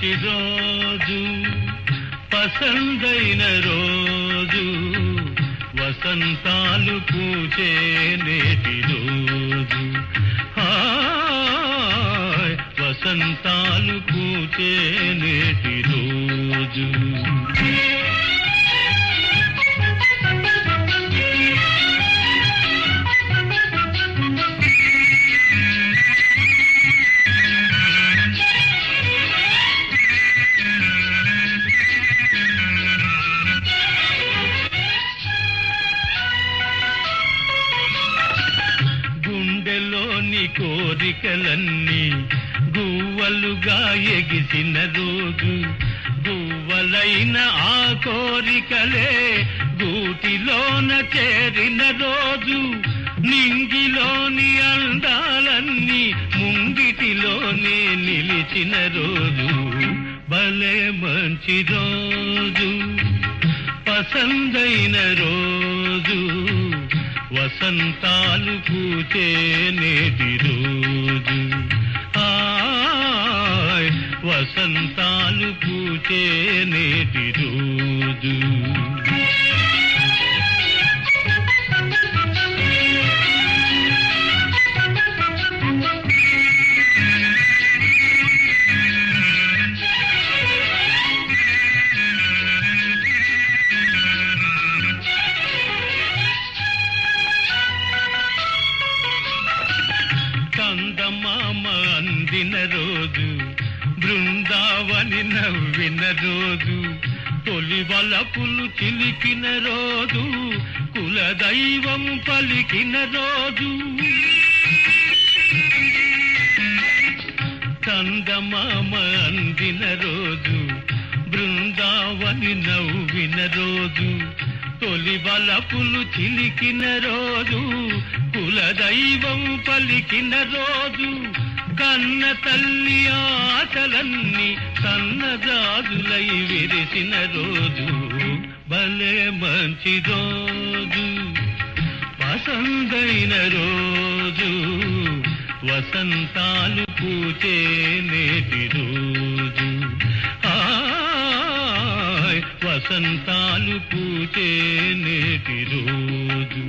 మంచి రోజు పసందైన రోజు వసంతాలు పూచే నేటి రోజు వసంతాలు పూచే నేటి రోజు గుండెలోని కోరికలన్నీ గువ్వలుగా ఎగిసిన రోజు గువ్వలైన ఆ కోరికలే గూటిలోన చేరిన రోజు నింగిలోని అందాలన్నీ ముంగిటిలోనే నిలిచిన రోజు భలే మంచి రోజు పసందైన రోజు వసంతాలు పూచే నేటి రోజు వసంతాలు పూచే నేటి రోజు చందమామ అందిన రోజు బృందావని నవ్విన రోజు తొలి వలపులు చిలికిన రోజు కులదైవం పలికిన రోజు చందమామ అందిన రోజు బృందావని నవ్విన రోజు తొలి వలపులు చిలికిన రోజు కులదైవం పలికిన రోజు కన్న తల్లి ఆశలన్నీ సన్నజాజులై విరిసిన రోజు భలే మంచి రోజు పసందైన రోజు వసంతాలు పూచే నేటి రోజు వసంతాలు పూచే నేటి రోజు